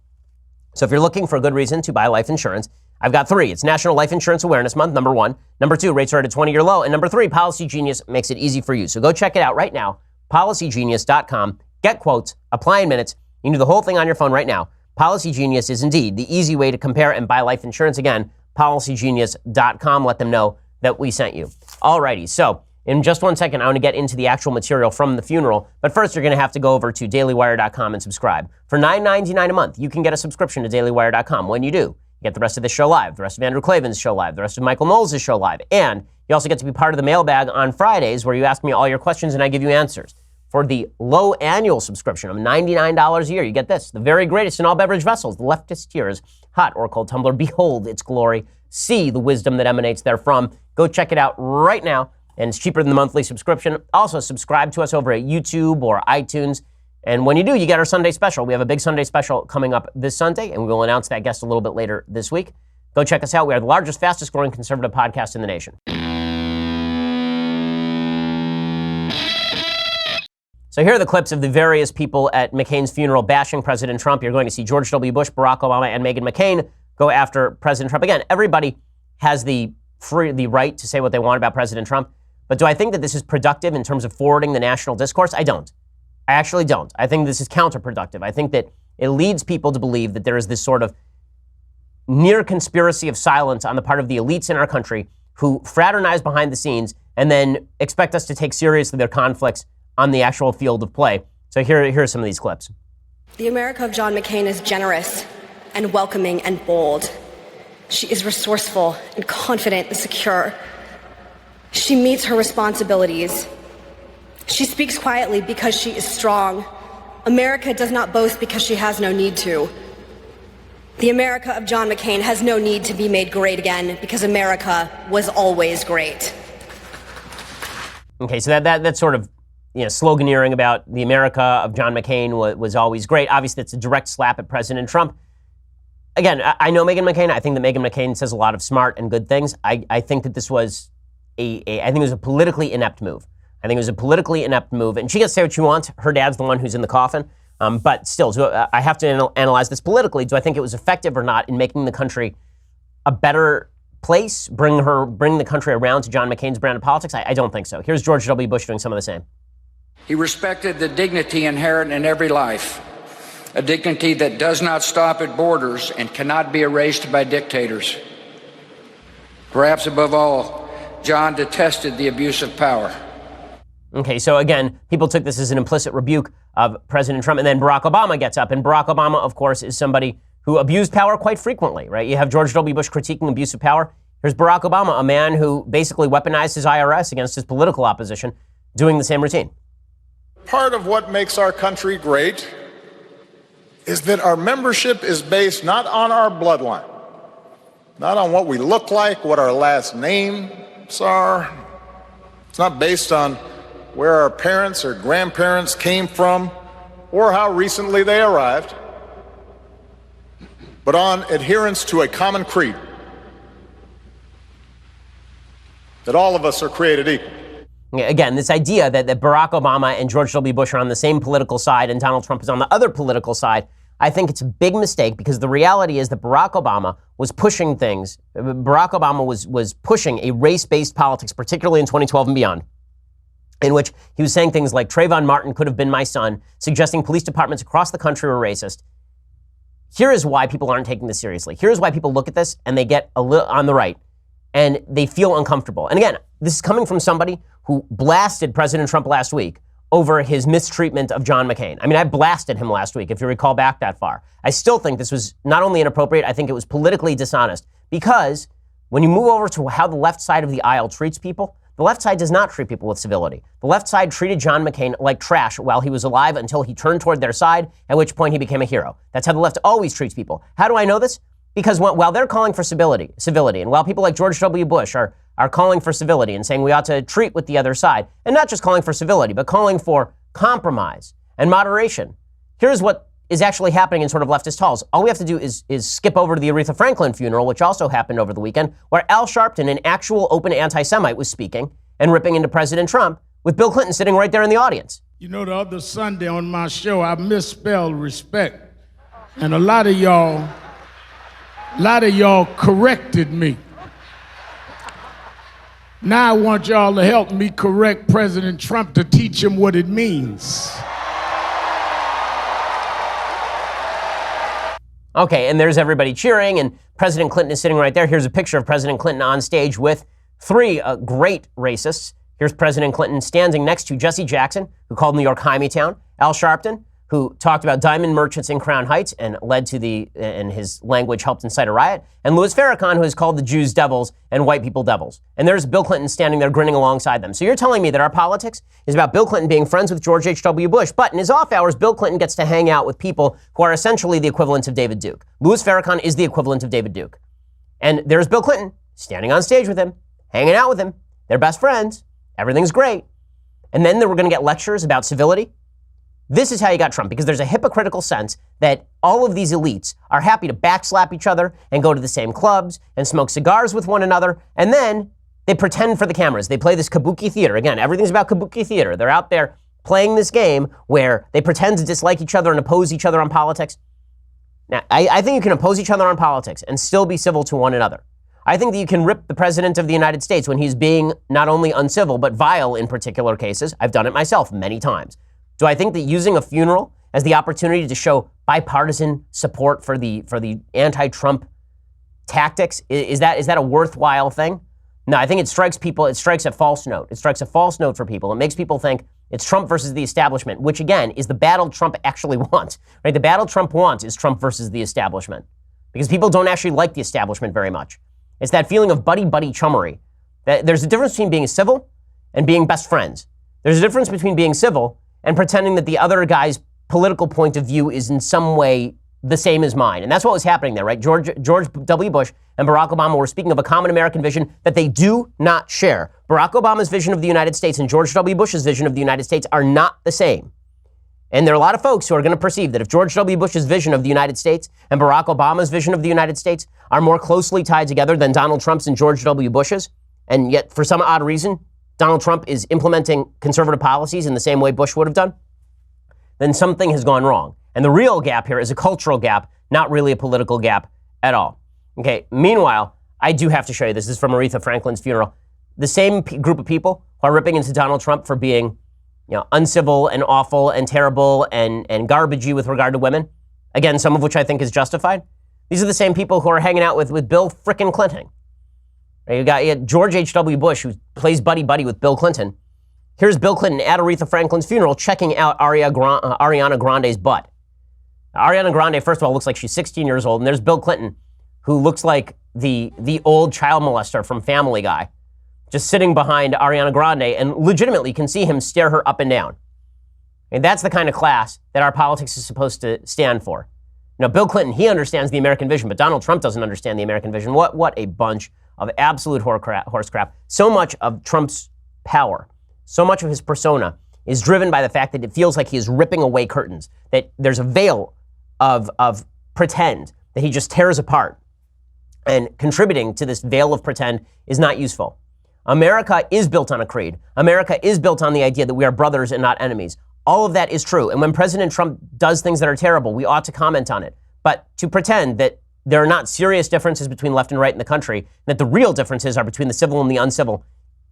S1: So if you're looking for a good reason to buy life insurance, I've got 3. It's National Life Insurance Awareness Month, number 1. Number 2, rates are at a 20-year low. And number 3, Policy Genius makes it easy for you. So go check it out right now, policygenius.com. Get quotes, apply in minutes. You can do the whole thing on your phone right now. Policy Genius is indeed the easy way to compare and buy life insurance. Again, policygenius.com. Let them know that we sent you. Alrighty, so in just 1 second, I want to get into the actual material from the funeral. But first, you're going to have to go over to dailywire.com and subscribe. For $9.99 a month, you can get a subscription to dailywire.com. When you do, you get the rest of this show live, the rest of Andrew Klavan's show live, the rest of Michael Knowles' show live. And you also get to be part of the mailbag on Fridays where you ask me all your questions and I give you answers. For the low annual subscription of $99 a year, you get this, the very greatest in all beverage vessels, the leftist tears, hot or cold tumbler. Behold its glory. See the wisdom that emanates therefrom. Go check it out right now. And it's cheaper than the monthly subscription. Also, subscribe to us over at YouTube or iTunes. And when you do, you get our Sunday special. We have a big Sunday special coming up this Sunday, and we will announce that guest a little bit later this week. Go check us out. We are the largest, fastest growing conservative podcast in the nation. So here are the clips of the various people at McCain's funeral bashing President Trump. You're going to see George W. Bush, Barack Obama, and Meghan McCain go after President Trump. Again, everybody has the right to say what they want about President Trump. But do I think that this is productive in terms of forwarding the national discourse? I don't. I actually don't. I think this is counterproductive. I think that it leads people to believe that there is this sort of near conspiracy of silence on the part of the elites in our country who fraternize behind the scenes and then expect us to take seriously their conflicts on the actual field of play. So here are some of these clips.
S6: The America of John McCain is generous and welcoming and bold. She is resourceful and confident and secure. She meets her responsibilities. She speaks quietly because she is strong. America does not boast because she has no need to. The America of John McCain has no need to be made great again because America was always great.
S1: Okay, so that's sort of sloganeering about the America of John McCain was always great. Obviously, it's a direct slap at President Trump. Again, I know Meghan McCain. I think that Meghan McCain says a lot of smart and good things. I think that this was I think it was a politically inept move. And she gets to say what she wants. Her dad's the one who's in the coffin. But still, I have to analyze this politically. Do I think it was effective or not in making the country a better place, bring the country around to John McCain's brand of politics? I don't think so. Here's George W. Bush doing some of the same.
S7: He respected the dignity inherent in every life, a dignity that does not stop at borders and cannot be erased by dictators. Perhaps above all, John detested the abuse of power.
S1: Okay, so again, people took this as an implicit rebuke of President Trump, and then Barack Obama gets up, and Barack Obama, of course, is somebody who abused power quite frequently, right? You have George W. Bush critiquing abuse of power. Here's Barack Obama, a man who basically weaponized his IRS against his political opposition, doing the same routine.
S8: Part of what makes our country great is that our membership is based not on our bloodline, not on what we look like, what our last names are. It's not based on where our parents or grandparents came from or how recently they arrived, but on adherence to a common creed, that all of us are created equal.
S1: Again, this idea that Barack Obama and George W. Bush are on the same political side and Donald Trump is on the other political side, I think it's a big mistake because the reality is that Barack Obama was pushing things. Barack Obama was pushing a race-based politics, particularly in 2012 and beyond, in which he was saying things like Trayvon Martin could have been my son, suggesting police departments across the country were racist. Here is why people aren't taking this seriously. Here's why people look at this and they get a little on the right and they feel uncomfortable. And again, this is coming from somebody who blasted President Trump last week over his mistreatment of John McCain. I mean, I blasted him last week, if you recall back that far. I still think this was not only inappropriate, I think it was politically dishonest. Because when you move over to how the left side of the aisle treats people, the left side does not treat people with civility. The left side treated John McCain like trash while he was alive until he turned toward their side, at which point he became a hero. That's how the left always treats people. How do I know this? Because while they're calling for civility, and while people like George W. Bush are calling for civility and saying we ought to treat with the other side, and not just calling for civility, but calling for compromise and moderation, here's what is actually happening in sort of leftist halls. All we have to do is skip over to the Aretha Franklin funeral, which also happened over the weekend, where Al Sharpton, an actual open anti-Semite, was speaking and ripping into President Trump, with Bill Clinton sitting right there in the audience.
S9: You know, the other Sunday on my show, I misspelled respect, and a lot of y'all corrected me. Now I want y'all to help me correct President Trump to teach him what it means.
S1: Okay, and there's everybody cheering, and President Clinton is sitting right there. Here's a picture of President Clinton on stage with three great racists. Here's President Clinton standing next to Jesse Jackson, who called New York Hymietown, Al Sharpton, who talked about diamond merchants in Crown Heights and led to and his language helped incite a riot, and Louis Farrakhan, who has called the Jews devils and white people devils. And there's Bill Clinton standing there grinning alongside them. So you're telling me that our politics is about Bill Clinton being friends with George H.W. Bush, but in his off hours, Bill Clinton gets to hang out with people who are essentially the equivalent of David Duke. Louis Farrakhan is the equivalent of David Duke. And there's Bill Clinton standing on stage with him, hanging out with him. They're best friends. Everything's great. And then we're going to get lectures about civility. This is how you got Trump, because there's a hypocritical sense that all of these elites are happy to backslap each other and go to the same clubs and smoke cigars with one another, and then they pretend for the cameras. They play this kabuki theater. Again, everything's about kabuki theater. They're out there playing this game where they pretend to dislike each other and oppose each other on politics. Now, I think you can oppose each other on politics and still be civil to one another. I think that you can rip the president of the United States when he's being not only uncivil, but vile in particular cases. I've done it myself many times. Do I think that using a funeral as the opportunity to show bipartisan support for the anti-Trump tactics, is that a worthwhile thing? No, I think it strikes people, it strikes a false note. It strikes a false note for people. It makes people think it's Trump versus the establishment, which again is the battle Trump actually wants. Right? The battle Trump wants is Trump versus the establishment. Because people don't actually like the establishment very much. It's that feeling of buddy-buddy chummery. There's a difference between being civil and being best friends. There's a difference between being civil and pretending that the other guy's political point of view is in some way the same as mine. And that's what was happening there, right? George W. Bush and Barack Obama were speaking of a common American vision that they do not share. Barack Obama's vision of the United States and George W. Bush's vision of the United States are not the same. And there are a lot of folks who are going to perceive that if George W. Bush's vision of the United States and Barack Obama's vision of the United States are more closely tied together than Donald Trump's and George W. Bush's, and yet for some odd reason, Donald Trump is implementing conservative policies in the same way Bush would have done, then something has gone wrong. And the real gap here is a cultural gap, not really a political gap at all. Okay, meanwhile, I do have to show you this. This is from Aretha Franklin's funeral. The same group of people who are ripping into Donald Trump for being uncivil and awful and terrible and garbagey with regard to women, again, some of which I think is justified. These are the same people who are hanging out with Bill frickin' Clinton. You got George H.W. Bush, who plays buddy-buddy with Bill Clinton. Here's Bill Clinton at Aretha Franklin's funeral checking out Ariana Grande's butt. Ariana Grande, first of all, looks like she's 16 years old, and there's Bill Clinton, who looks like the old child molester from Family Guy, just sitting behind Ariana Grande and legitimately can see him stare her up and down. And that's the kind of class that our politics is supposed to stand for. Bill Clinton, he understands the American vision, but Donald Trump doesn't understand the American vision. What a bunch of absolute horse crap. So much of Trump's power, so much of his persona is driven by the fact that it feels like he is ripping away curtains, that there's a veil of pretend that he just tears apart. And contributing to this veil of pretend is not useful. America is built on a creed. America is built on the idea that we are brothers and not enemies. All of that is true. And when President Trump does things that are terrible, we ought to comment on it. But to pretend that there are not serious differences between left and right in the country, and that the real differences are between the civil and the uncivil,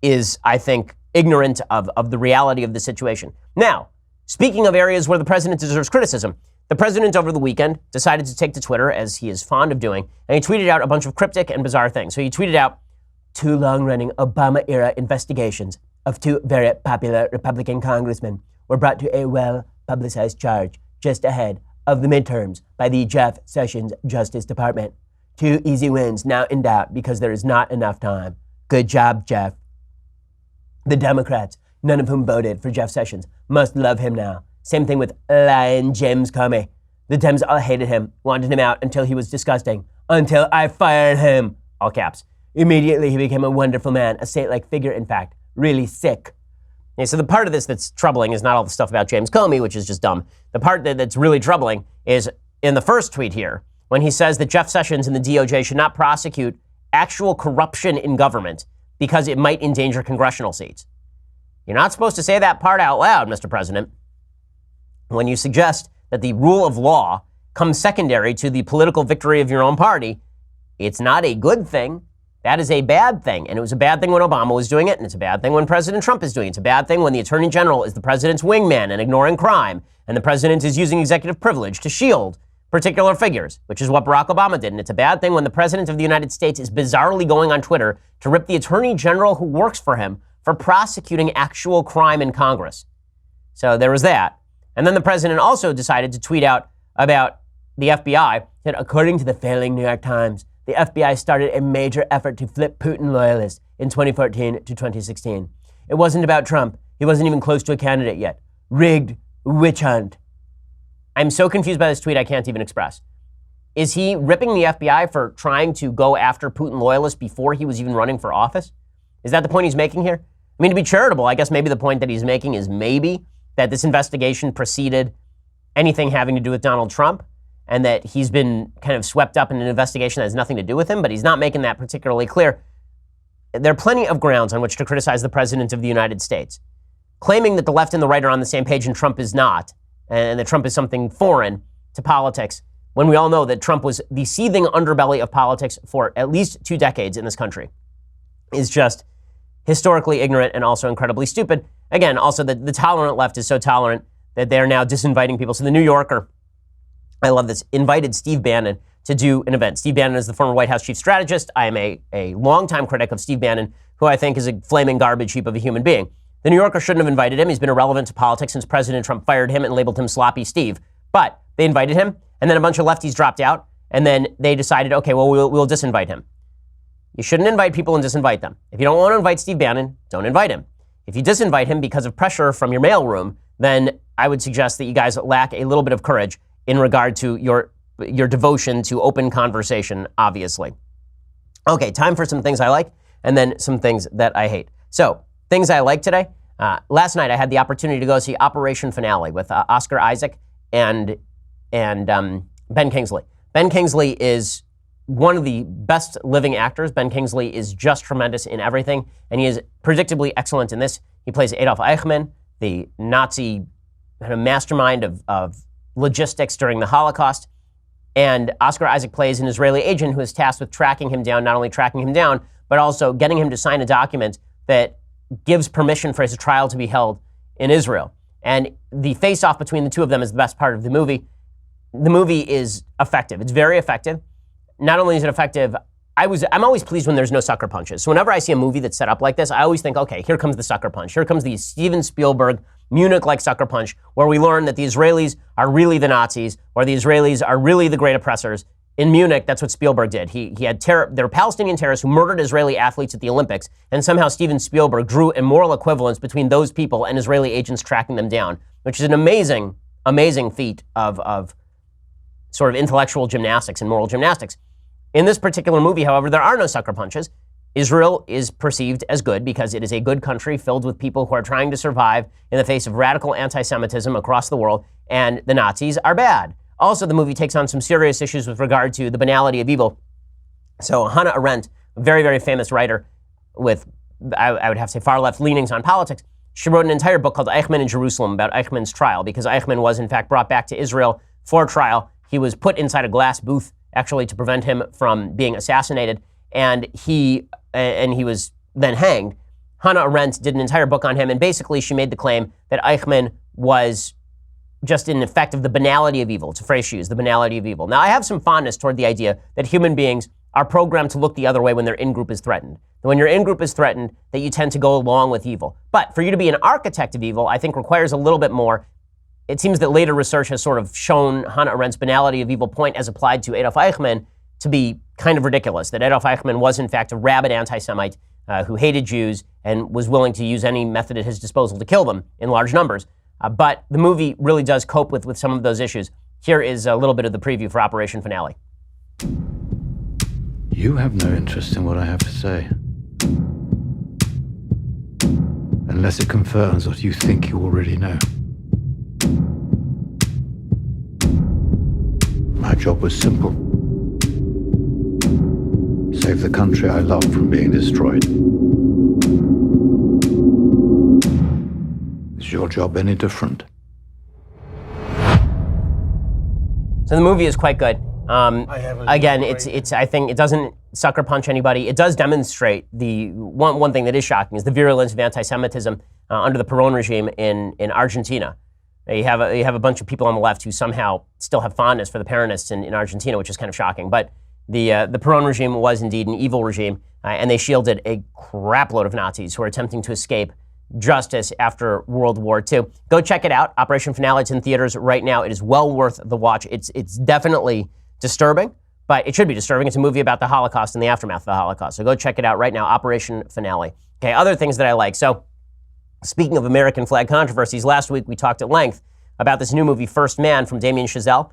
S1: is, I think, ignorant of the reality of the situation. Now, speaking of areas where the president deserves criticism, the president over the weekend decided to take to Twitter, as he is fond of doing, and he tweeted out a bunch of cryptic and bizarre things. So he tweeted out 2 long-running Obama-era investigations of 2 very popular Republican congressmen were brought to a well-publicized charge just ahead of the midterms by the Jeff Sessions Justice Department. 2 easy wins now in doubt because there is not enough time. Good job, Jeff. The Democrats, none of whom voted for Jeff Sessions, must love him now. Same thing with lying James Comey. The Dems all hated him, wanted him out until he was disgusting. Until I fired him. All caps. Immediately he became a wonderful man, a saint-like figure, in fact. Really sick. Yeah, so the part of this that's troubling is not all the stuff about James Comey, which is just dumb. The part that's really troubling is in the first tweet here, when he says that Jeff Sessions and the DOJ should not prosecute actual corruption in government because it might endanger congressional seats. You're not supposed to say that part out loud, Mr. President. When you suggest that the rule of law comes secondary to the political victory of your own party, it's not a good thing. That is a bad thing. And it was a bad thing when Obama was doing it, and it's a bad thing when President Trump is doing it. It's a bad thing when the Attorney General is the president's wingman and ignoring crime, and the president is using executive privilege to shield particular figures, which is what Barack Obama did. And it's a bad thing when the president of the United States is bizarrely going on Twitter to rip the Attorney General who works for him for prosecuting actual crime in Congress. So there was that. And then the president also decided to tweet out about the FBI that according to the failing New York Times, the FBI started a major effort to flip Putin loyalists in 2014 to 2016. It wasn't about Trump. He wasn't even close to a candidate yet. Rigged witch hunt. I'm so confused by this tweet I can't even express. Is he ripping the FBI for trying to go after Putin loyalists before he was even running for office? Is that the point he's making here? I mean, to be charitable, I guess maybe the point that he's making is maybe that this investigation preceded anything having to do with Donald Trump, and that he's been kind of swept up in an investigation that has nothing to do with him, but he's not making that particularly clear. There are plenty of grounds on which to criticize the President of the United States. Claiming that the left and the right are on the same page and Trump is not, and that Trump is something foreign to politics, when we all know that Trump was the seething underbelly of politics for at least 2 decades in this country, is just historically ignorant and also incredibly stupid. Again, also the tolerant left is so tolerant that they're now disinviting people. So the New Yorker, I love this, invited Steve Bannon to do an event. Steve Bannon is the former White House chief strategist. I am a longtime critic of Steve Bannon, who I think is a flaming garbage heap of a human being. The New Yorker shouldn't have invited him. He's been irrelevant to politics since President Trump fired him and labeled him Sloppy Steve. But they invited him, and then a bunch of lefties dropped out, and then they decided, okay, well, we'll disinvite him. You shouldn't invite people and disinvite them. If you don't want to invite Steve Bannon, don't invite him. If you disinvite him because of pressure from your mailroom, then I would suggest that you guys lack a little bit of courage in regard to your devotion to open conversation, obviously. Okay, time for some things I like, and then some things that I hate. So, things I like today. Last night I had the opportunity to go see Operation Finale with Oscar Isaac and Ben Kingsley. Ben Kingsley is one of the best living actors. Ben Kingsley is just tremendous in everything, and he is predictably excellent in this. He plays Adolf Eichmann, the Nazi kind of mastermind of logistics during the Holocaust. And Oscar Isaac plays an Israeli agent who is tasked with tracking him down, not only tracking him down, but also getting him to sign a document that gives permission for his trial to be held in Israel. And the face-off between the two of them is the best part of the movie. The movie is effective. It's very effective. Not only is it effective, I'm always pleased when there's no sucker punches. So whenever I see a movie that's set up like this, I always think, okay, here comes the sucker punch. Here comes the Steven Spielberg, Munich-like sucker punch, where we learn that the Israelis are really the Nazis, or the Israelis are really the great oppressors. In Munich, that's what Spielberg did. He had there were Palestinian terrorists who murdered Israeli athletes at the Olympics, and somehow Steven Spielberg drew a moral equivalence between those people and Israeli agents tracking them down, which is an amazing, amazing feat of sort of intellectual gymnastics and moral gymnastics. In this particular movie, however, there are no sucker punches. Israel is perceived as good because it is a good country filled with people who are trying to survive in the face of radical anti-Semitism across the world, and the Nazis are bad. Also, the movie takes on some serious issues with regard to the banality of evil. So Hannah Arendt, a very, very famous writer with I would have to say far left leanings on politics. She wrote an entire book called Eichmann in Jerusalem about Eichmann's trial, because Eichmann was in fact brought back to Israel for trial. He was put inside a glass booth actually to prevent him from being assassinated, and he was then hanged. Hannah Arendt did an entire book on him, and basically she made the claim that Eichmann was just an effect of the banality of evil. It's a phrase she used, the banality of evil. Now, I have some fondness toward the idea that human beings are programmed to look the other way when their in-group is threatened. When your in-group is threatened, that you tend to go along with evil. But for you to be an architect of evil, I think requires a little bit more. It seems that later research has sort of shown Hannah Arendt's banality of evil point as applied to Adolf Eichmann to be kind of ridiculous, that Adolf Eichmann was in fact a rabid anti-Semite who hated Jews and was willing to use any method at his disposal to kill them in large numbers. But the movie really does cope with some of those issues. Here is a little bit of the preview for Operation Finale.
S10: You have no interest in what I have to say. Unless it confirms what you think you already know. My job was simple. Save the country I love from being destroyed. Is your job any different?
S1: So the movie is quite good. Again, I think it doesn't sucker punch anybody. It does demonstrate the one thing that is shocking is the virulence of anti-Semitism under the Perón regime in Argentina. You have a bunch of people on the left who somehow still have fondness for the Peronists in Argentina, which is kind of shocking. But the Perón regime was indeed an evil regime, and they shielded a crapload of Nazis who were attempting to escape justice after World War II. Go check it out. Operation Finale. It's in theaters right now. It is well worth the watch. It's definitely disturbing, but it should be disturbing. It's a movie about the Holocaust and the aftermath of the Holocaust. So go check it out right now. Operation Finale. Okay, other things that I like. So speaking of American flag controversies, last week we talked at length about this new movie, First Man, from Damien Chazelle.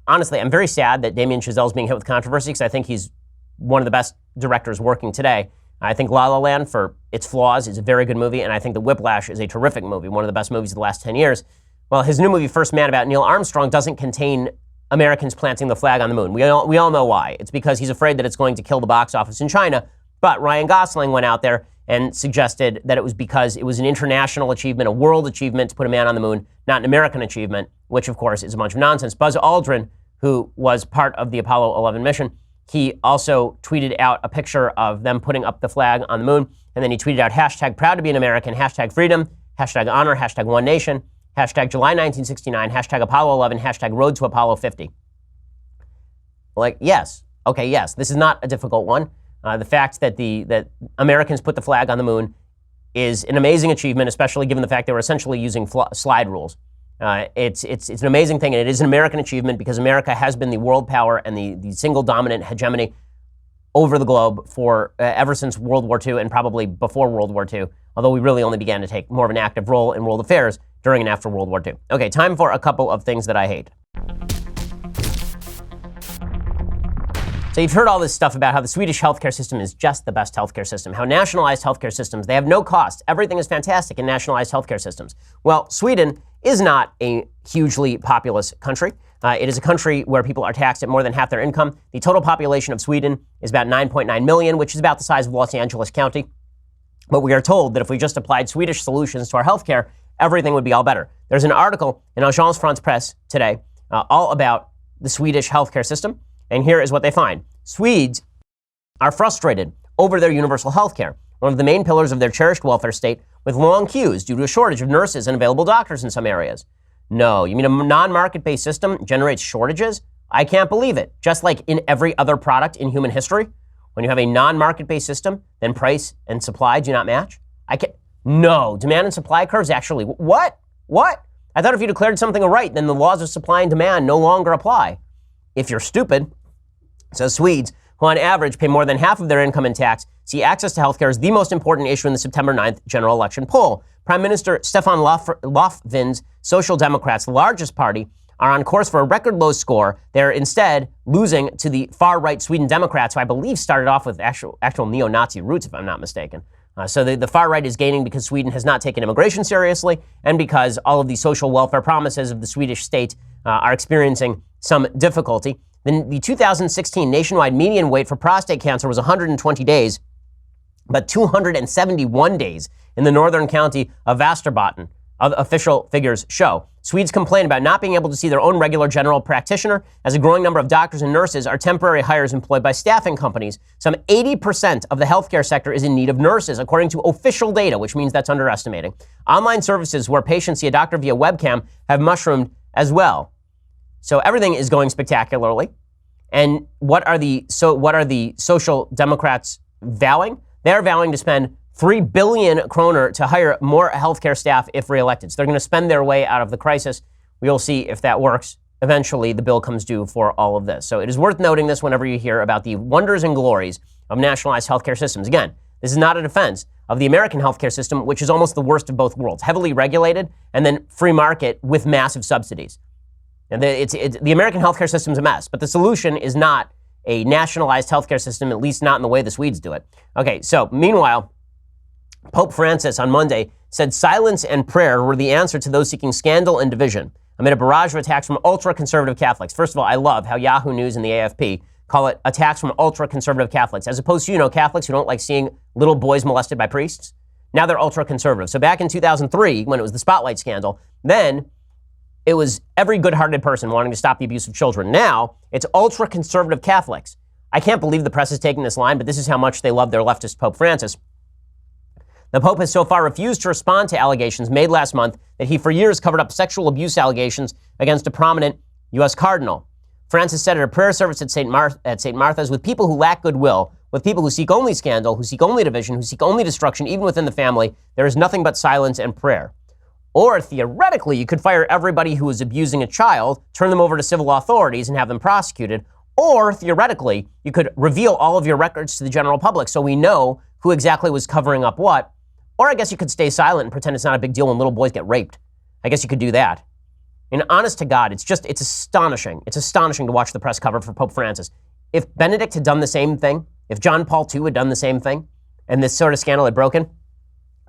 S1: Honestly, I'm very sad that Damien Chazelle is being hit with controversy because I think he's one of the best directors working today. I think La La Land, for its flaws, is a very good movie, and I think The Whiplash is a terrific movie, one of the best movies of the last 10 years. Well, his new movie, First Man, about Neil Armstrong, doesn't contain Americans planting the flag on the moon. We all know why. It's because he's afraid that it's going to kill the box office in China. But Ryan Gosling went out there and suggested that it was because it was an international achievement, a world achievement to put a man on the moon, not an American achievement, which of course is a bunch of nonsense. Buzz Aldrin, who was part of the Apollo 11 mission, he also tweeted out a picture of them putting up the flag on the moon, and then he tweeted out hashtag proud to be an American, hashtag freedom, hashtag honor, hashtag one nation, hashtag July 1969, hashtag Apollo 11, hashtag road to Apollo 50. Like, yes, this is not a difficult one. The fact that that Americans put the flag on the moon is an amazing achievement, especially given the fact they were essentially using slide rules. It's an amazing thing, and it is an American achievement because America has been the world power and the single dominant hegemony over the globe for ever since World War II and probably before World War II, although we really only began to take more of an active role in world affairs during and after World War II. Okay, time for a couple of things that I hate. So you've heard all this stuff about how the Swedish healthcare system is just the best healthcare system, how nationalized healthcare systems, they have no cost. Everything is fantastic in nationalized healthcare systems. Well, Sweden is not a hugely populous country. It is a country where people are taxed at more than half their income. The total population of Sweden is about 9.9 million, which is about the size of Los Angeles County. But we are told that if we just applied Swedish solutions to our healthcare, everything would be all better. There's an article in Agence France Presse today all about the Swedish healthcare system. And here is what they find. Swedes are frustrated over their universal health care, one of the main pillars of their cherished welfare state, with long queues due to a shortage of nurses and available doctors in some areas. No, you mean a non-market-based system generates shortages? I can't believe it. Just like in every other product in human history, when you have a non-market-based system, then price and supply do not match? No, demand and supply curves actually, what? I thought if you declared something a right, then the laws of supply and demand no longer apply. If you're stupid, so Swedes, who on average pay more than half of their income in tax, see access to healthcare as the most important issue in the September 9th general election poll. Prime Minister Stefan Löfven's Social Democrats, the largest party, are on course for a record low score. They're instead losing to the far-right Sweden Democrats, who I believe started off with actual neo-Nazi roots, if I'm not mistaken. So the far right is gaining because Sweden has not taken immigration seriously and because all of the social welfare promises of the Swedish state are experiencing some difficulty. The 2016 nationwide median wait for prostate cancer was 120 days, but 271 days in the northern county of Västerbotten, official figures show. Swedes complain about not being able to see their own regular general practitioner, as a growing number of doctors and nurses are temporary hires employed by staffing companies. Some 80% of the healthcare sector is in need of nurses, according to official data, which means that's underestimating. Online services where patients see a doctor via webcam have mushroomed as well. So everything is going spectacularly. And what are the Social Democrats vowing? They're vowing to spend 3 billion kroner to hire more healthcare staff if reelected. So they're going to spend their way out of the crisis. We'll see if that works. Eventually, the bill comes due for all of this. So it is worth noting this whenever you hear about the wonders and glories of nationalized healthcare systems. Again, this is not a defense of the American healthcare system, which is almost the worst of both worlds, heavily regulated and then free market with massive subsidies. And the American healthcare system is a mess, but the solution is not a nationalized healthcare system, at least not in the way the Swedes do it. Okay, so meanwhile, Pope Francis on Monday said silence and prayer were the answer to those seeking scandal and division amid a barrage of attacks from ultra-conservative Catholics. First of all, I love how Yahoo News and the AFP call it attacks from ultra-conservative Catholics, as opposed to, Catholics who don't like seeing little boys molested by priests. Now they're ultra-conservative. So back in 2003, when it was the Spotlight scandal, then it was every good-hearted person wanting to stop the abuse of children. Now it's ultra-conservative Catholics. I can't believe the press is taking this line, but this is how much they love their leftist Pope Francis. The Pope has so far refused to respond to allegations made last month that he for years covered up sexual abuse allegations against a prominent U.S. cardinal. Francis said at a prayer service at St. Martha's, with people who lack goodwill, with people who seek only scandal, who seek only division, who seek only destruction, even within the family, there is nothing but silence and prayer. Or theoretically, you could fire everybody who is abusing a child, turn them over to civil authorities and have them prosecuted. Or theoretically, you could reveal all of your records to the general public so we know who exactly was covering up what. Or I guess you could stay silent and pretend it's not a big deal when little boys get raped. I guess you could do that. And honest to God, it's astonishing. It's astonishing to watch the press cover for Pope Francis. If Benedict had done the same thing, if John Paul II had done the same thing, and this sort of scandal had broken,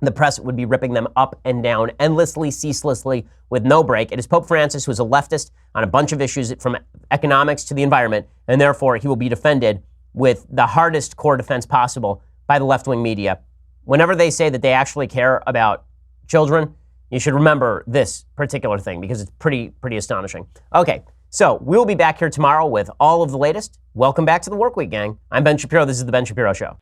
S1: the press would be ripping them up and down endlessly, ceaselessly, with no break. It is Pope Francis who is a leftist on a bunch of issues from economics to the environment, and therefore he will be defended with the hardest core defense possible by the left-wing media. Whenever they say that they actually care about children, you should remember this particular thing because it's pretty astonishing. Okay, so we'll be back here tomorrow with all of the latest. Welcome back to the Workweek, gang. I'm Ben Shapiro. This is The Ben Shapiro Show.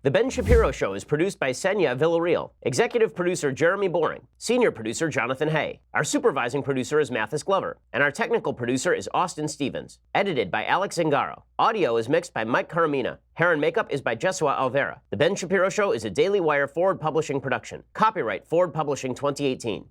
S1: The Ben Shapiro Show is produced by Senya Villarreal, executive producer Jeremy Boring, senior producer Jonathan Hay. Our supervising producer is Mathis Glover, and our technical producer is Austin Stevens. Edited by Alex Zingaro. Audio is mixed by Mike Caramina. Hair and makeup is by Jesua Alvera. The Ben Shapiro Show is a Daily Wire Forward Publishing production. Copyright Forward Publishing 2018.